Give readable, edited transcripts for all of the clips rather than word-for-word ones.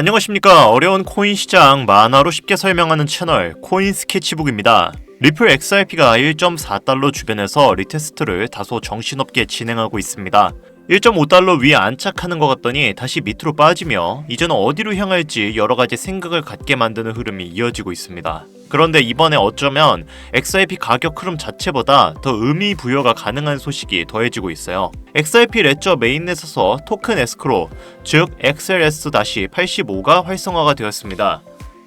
안녕하십니까. 어려운 코인 시장 만화로 쉽게 설명하는 채널 코인 스케치북입니다. 리플 XRP가 1.4달러 주변에서 리테스트를 다소 정신없게 진행하고 있습니다. 1.5달러 위에 안착하는 것 같더니 다시 밑으로 빠지며 이제는 어디로 향할지 여러가지 생각을 갖게 만드는 흐름이 이어지고 있습니다. 그런데 이번에 어쩌면 XRP 가격 흐름 자체보다 더 의미 부여가 가능한 소식이 더해지고 있어요. XRP 레저 메인넷에서 토큰 에스크로, 즉 XLS-85가 활성화가 되었습니다.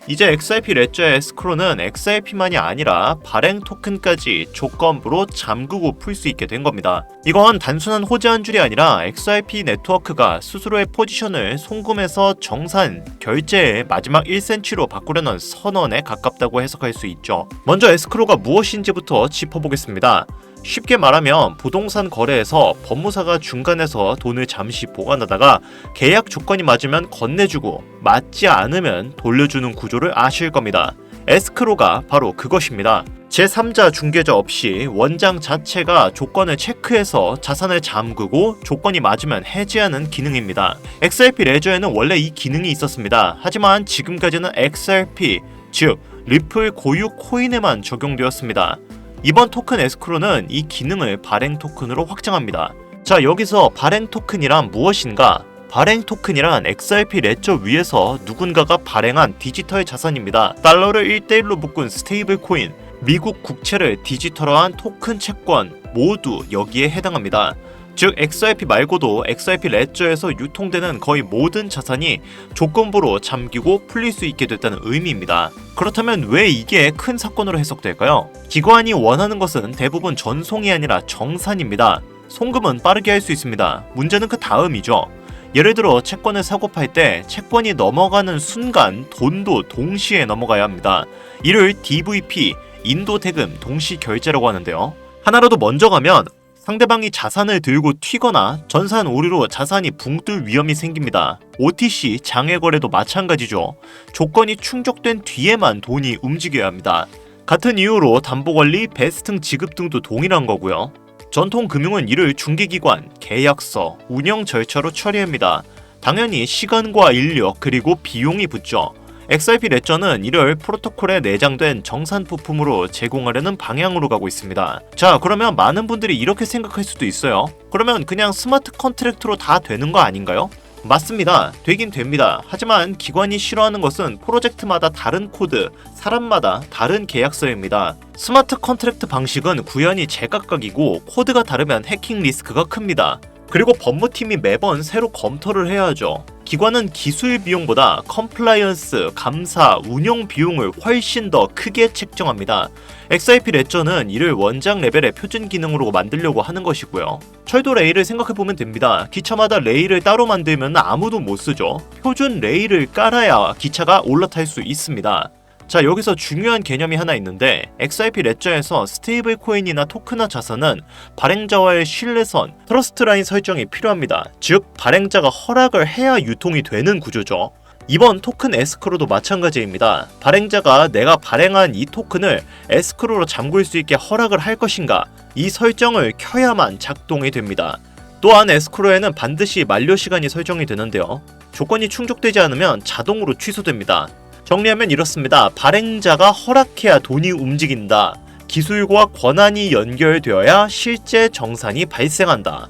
이제 XRP 레저의 에스크로는 XRP만이 아니라 발행 토큰까지 조건부로 잠그고 풀 수 있게 된 겁니다. 이건 단순한 호재한 줄이 아니라 XRP 네트워크가 스스로의 포지션을 송금해서 정산, 결제의 마지막 1cm로 바꾸려는 선언에 가깝다고 해석할 수 있죠. 먼저 에스크로가 무엇인지부터 짚어보겠습니다. 쉽게 말하면 부동산 거래에서 법무사가 중간에서 돈을 잠시 보관하다가 계약 조건이 맞으면 건네주고 맞지 않으면 돌려주는 구조를 아실 겁니다. 에스크로가 바로 그것입니다. 제3자 중개자 없이 원장 자체가 조건을 체크해서 자산을 잠그고 조건이 맞으면 해지하는 기능입니다. XRP 레저에는 원래 이 기능이 있었습니다. 하지만 지금까지는 XRP, 즉 리플 고유 코인에만 적용되었습니다. 이번 토큰 에스크로는 이 기능을 발행 토큰으로 확장합니다. 자, 여기서 발행 토큰이란 무엇인가? 발행 토큰이란 XRP 레저 위에서 누군가가 발행한 디지털 자산입니다. 달러를 1대1로 묶은 스테이블 코인, 미국 국채를 디지털화한 토큰 채권 모두 여기에 해당합니다. 즉 XRP 말고도 XRP 레저에서 유통되는 거의 모든 자산이 조건부로 잠기고 풀릴 수 있게 됐다는 의미입니다. 그렇다면 왜 이게 큰 사건으로 해석될까요? 기관이 원하는 것은 대부분 전송이 아니라 정산입니다. 송금은 빠르게 할 수 있습니다. 문제는 그 다음이죠. 예를 들어 채권을 사고 팔 때 채권이 넘어가는 순간 돈도 동시에 넘어가야 합니다. 이를 DVP, 인도 대금 동시 결제라고 하는데요. 하나라도 먼저 가면 상대방이 자산을 들고 튀거나 전산 오류로 자산이 붕뜰 위험이 생깁니다. OTC 장외 거래도 마찬가지죠. 조건이 충족된 뒤에만 돈이 움직여야 합니다. 같은 이유로 담보관리, 배스등 지급 등도 동일한 거고요. 전통 금융은 이를 중개기관, 계약서, 운영 절차로 처리합니다. 당연히 시간과 인력 그리고 비용이 붙죠. XRP 레저는 이를 프로토콜에 내장된 정산 부품으로 제공하려는 방향으로 가고 있습니다. 자, 그러면 많은 분들이 이렇게 생각할 수도 있어요. 그러면 그냥 스마트 컨트랙트로 다 되는 거 아닌가요? 맞습니다. 되긴 됩니다. 하지만 기관이 싫어하는 것은 프로젝트마다 다른 코드, 사람마다 다른 계약서입니다. 스마트 컨트랙트 방식은 구현이 제각각이고 코드가 다르면 해킹 리스크가 큽니다. 그리고 법무팀이 매번 새로 검토를 해야 하죠. 기관은 기술 비용보다 컴플라이언스, 감사, 운영 비용을 훨씬 더 크게 책정합니다. XRP 레저는 이를 원장 레벨의 표준 기능으로 만들려고 하는 것이고요. 철도 레일을 생각해보면 됩니다. 기차마다 레일을 따로 만들면 아무도 못 쓰죠. 표준 레일을 깔아야 기차가 올라탈 수 있습니다. 자, 여기서 중요한 개념이 하나 있는데 XRP 레저에서 스테이블 코인이나 토큰화 자산은 발행자와의 신뢰선, 트러스트 라인 설정이 필요합니다. 즉, 발행자가 허락을 해야 유통이 되는 구조죠. 이번 토큰 에스크로도 마찬가지입니다. 발행자가 내가 발행한 이 토큰을 에스크로로 잠글 수 있게 허락을 할 것인가, 이 설정을 켜야만 작동이 됩니다. 또한 에스크로에는 반드시 만료 시간이 설정이 되는데요. 조건이 충족되지 않으면 자동으로 취소됩니다. 정리하면 이렇습니다. 발행자가 허락해야 돈이 움직인다. 기술과 권한이 연결되어야 실제 정산이 발생한다.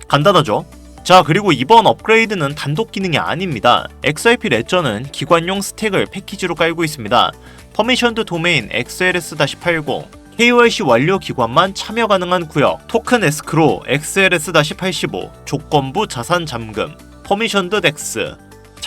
간단하죠? 자, 그리고 이번 업그레이드는 단독 기능이 아닙니다. XRP 레저는 기관용 스택을 패키지로 깔고 있습니다. 퍼미션드 도메인 XLS-80, KYC 완료 기관만 참여 가능한 구역, 토큰 에스크로 XLS-85, 조건부 자산 잠금, 퍼미션드 덱스,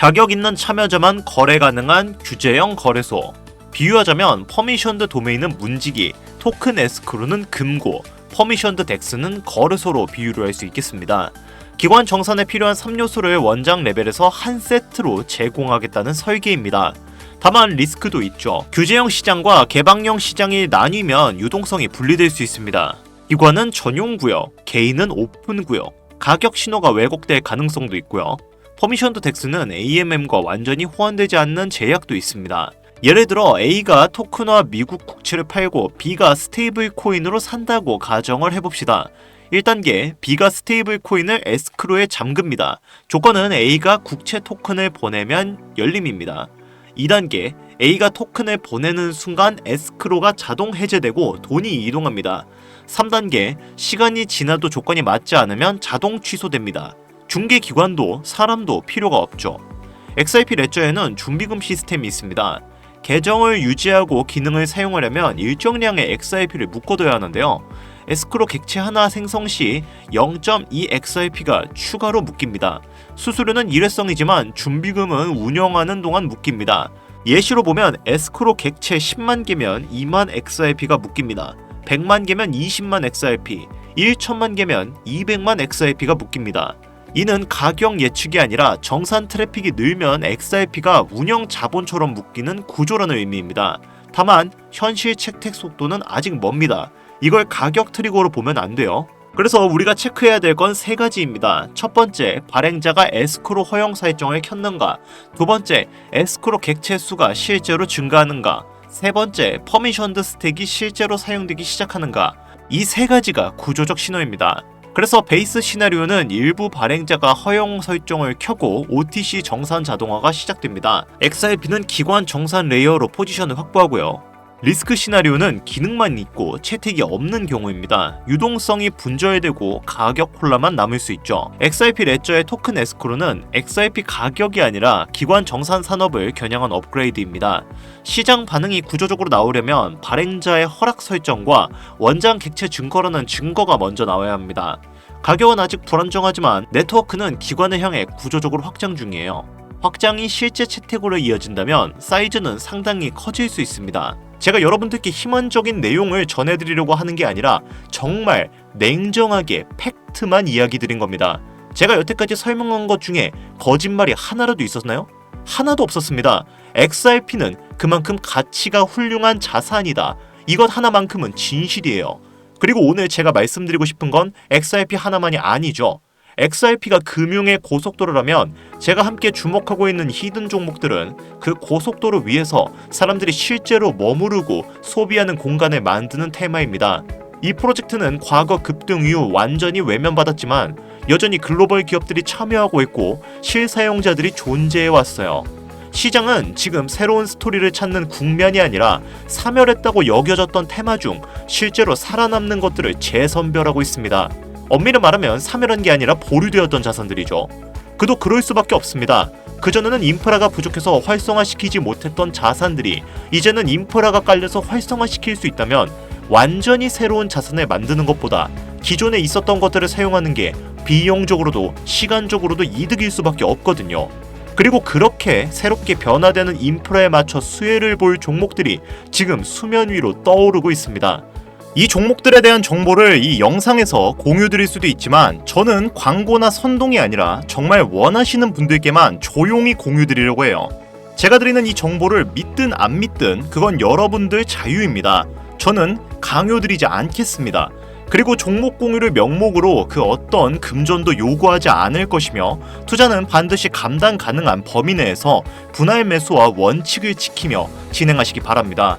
자격 있는 참여자만 거래 가능한 규제형 거래소. 비유하자면 퍼미션드 도메인은 문지기, 토큰 에스크로는 금고, 퍼미션드 덱스는 거래소로 비유를 할 수 있겠습니다. 기관 정산에 필요한 3요소를 원장 레벨에서 한 세트로 제공하겠다는 설계입니다. 다만 리스크도 있죠. 규제형 시장과 개방형 시장이 나뉘면 유동성이 분리될 수 있습니다. 기관은 전용 구역, 개인은 오픈 구역, 가격 신호가 왜곡될 가능성도 있고요. 퍼미션드 덱스는 AMM과 완전히 호환되지 않는 제약도 있습니다. 예를 들어 A가 토큰화 미국 국채를 팔고 B가 스테이블 코인으로 산다고 가정을 해봅시다. 1단계, B가 스테이블 코인을 에스크로에 잠깁니다. 조건은 A가 국채 토큰을 보내면 열림입니다. 2단계, A가 토큰을 보내는 순간 에스크로가 자동 해제되고 돈이 이동합니다. 3단계, 시간이 지나도 조건이 맞지 않으면 자동 취소됩니다. 중개기관도 사람도 필요가 없죠. XRP 레저에는 준비금 시스템이 있습니다. 계정을 유지하고 기능을 사용하려면 일정량의 XRP를 묶어둬야 하는데요. 에스크로 객체 하나 생성 시 0.2 XRP가 추가로 묶입니다. 수수료는 일회성이지만 준비금은 운영하는 동안 묶입니다. 예시로 보면 에스크로 객체 10만 개면 2만 XRP가 묶입니다. 100만 개면 20만 XRP, 1천만 개면 200만 XRP가 묶입니다. 이는 가격 예측이 아니라 정산 트래픽이 늘면 XRP가 운영 자본처럼 묶이는 구조라는 의미입니다. 다만 현실 채택 속도는 아직 멉니다. 이걸 가격 트리거로 보면 안 돼요. 그래서 우리가 체크해야 될 건 세 가지입니다. 첫 번째, 발행자가 에스크로 허용 설정을 켰는가. 두 번째, 에스크로 객체 수가 실제로 증가하는가. 세 번째, 퍼미션드 스택이 실제로 사용되기 시작하는가. 이 세 가지가 구조적 신호입니다. 그래서 베이스 시나리오는 일부 발행자가 허용 설정을 켜고 OTC 정산 자동화가 시작됩니다. XRP는 기관 정산 레이어로 포지션을 확보하고요. 리스크 시나리오는 기능만 있고 채택이 없는 경우입니다. 유동성이 분절되고 가격 혼란만 남을 수 있죠. XRP 레저의 토큰 에스크로는 XRP 가격이 아니라 기관 정산 산업을 겨냥한 업그레이드입니다. 시장 반응이 구조적으로 나오려면 발행자의 허락 설정과 원장 객체 증거라는 증거가 먼저 나와야 합니다. 가격은 아직 불안정하지만 네트워크는 기관을 향해 구조적으로 확장 중이에요. 확장이 실제 채택으로 이어진다면 사이즈는 상당히 커질 수 있습니다. 제가 여러분들께 희망적인 내용을 전해드리려고 하는 게 아니라 정말 냉정하게 팩트만 이야기 드린 겁니다. 제가 여태까지 설명한 것 중에 거짓말이 하나라도 있었나요? 하나도 없었습니다. XRP는 그만큼 가치가 훌륭한 자산이다. 이것 하나만큼은 진실이에요. 그리고 오늘 제가 말씀드리고 싶은 건 XRP 하나만이 아니죠. XRP가 금융의 고속도로라면 제가 함께 주목하고 있는 히든 종목들은 그 고속도로 위에서 사람들이 실제로 머무르고 소비하는 공간을 만드는 테마입니다. 이 프로젝트는 과거 급등 이후 완전히 외면받았지만 여전히 글로벌 기업들이 참여하고 있고 실사용자들이 존재해왔어요. 시장은 지금 새로운 스토리를 찾는 국면이 아니라 사멸했다고 여겨졌던 테마 중 실제로 살아남는 것들을 재선별하고 있습니다. 엄밀히 말하면 사멸한 게 아니라 보류되었던 자산들이죠. 그도 그럴 수밖에 없습니다. 그전에는 인프라가 부족해서 활성화시키지 못했던 자산들이 이제는 인프라가 깔려서 활성화시킬 수 있다면 완전히 새로운 자산을 만드는 것보다 기존에 있었던 것들을 사용하는 게 비용적으로도 시간적으로도 이득일 수밖에 없거든요. 그리고 그렇게 새롭게 변화되는 인프라에 맞춰 수혜를 볼 종목들이 지금 수면 위로 떠오르고 있습니다. 이 종목들에 대한 정보를 이 영상에서 공유드릴 수도 있지만 저는 광고나 선동이 아니라 정말 원하시는 분들께만 조용히 공유드리려고 해요. 제가 드리는 이 정보를 믿든 안 믿든 그건 여러분들 자유입니다. 저는 강요드리지 않겠습니다. 그리고 종목 공유를 명목으로 그 어떤 금전도 요구하지 않을 것이며 투자는 반드시 감당 가능한 범위 내에서 분할 매수와 원칙을 지키며 진행하시기 바랍니다.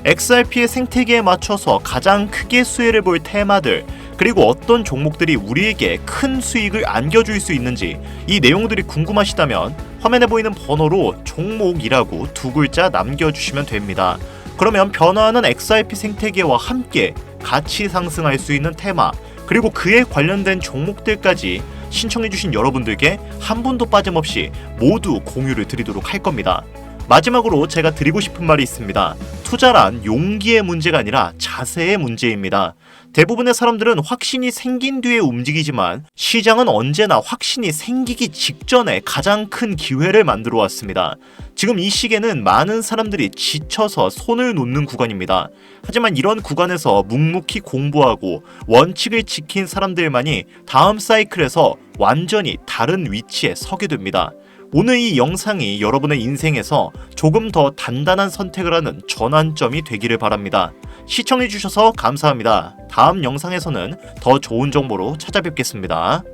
XRP의 생태계에 맞춰서 가장 크게 수혜를 볼 테마들 그리고 어떤 종목들이 우리에게 큰 수익을 안겨줄 수 있는지 이 내용들이 궁금하시다면 화면에 보이는 번호로 종목이라고 두 글자 남겨주시면 됩니다. 그러면 변화하는 XRP 생태계와 함께 같이 상승할 수 있는 테마 그리고 그에 관련된 종목들까지 신청해주신 여러분들께 한 분도 빠짐없이 모두 공유를 드리도록 할 겁니다. 마지막으로 제가 드리고 싶은 말이 있습니다. 투자란 용기의 문제가 아니라 자세의 문제입니다. 대부분의 사람들은 확신이 생긴 뒤에 움직이지만 시장은 언제나 확신이 생기기 직전에 가장 큰 기회를 만들어 왔습니다. 지금 이 시기에는 많은 사람들이 지쳐서 손을 놓는 구간입니다. 하지만 이런 구간에서 묵묵히 공부하고 원칙을 지킨 사람들만이 다음 사이클에서 완전히 다른 위치에 서게 됩니다. 오늘 이 영상이 여러분의 인생에서 조금 더 단단한 선택을 하는 전환점이 되기를 바랍니다. 시청해주셔서 감사합니다. 다음 영상에서는 더 좋은 정보로 찾아뵙겠습니다.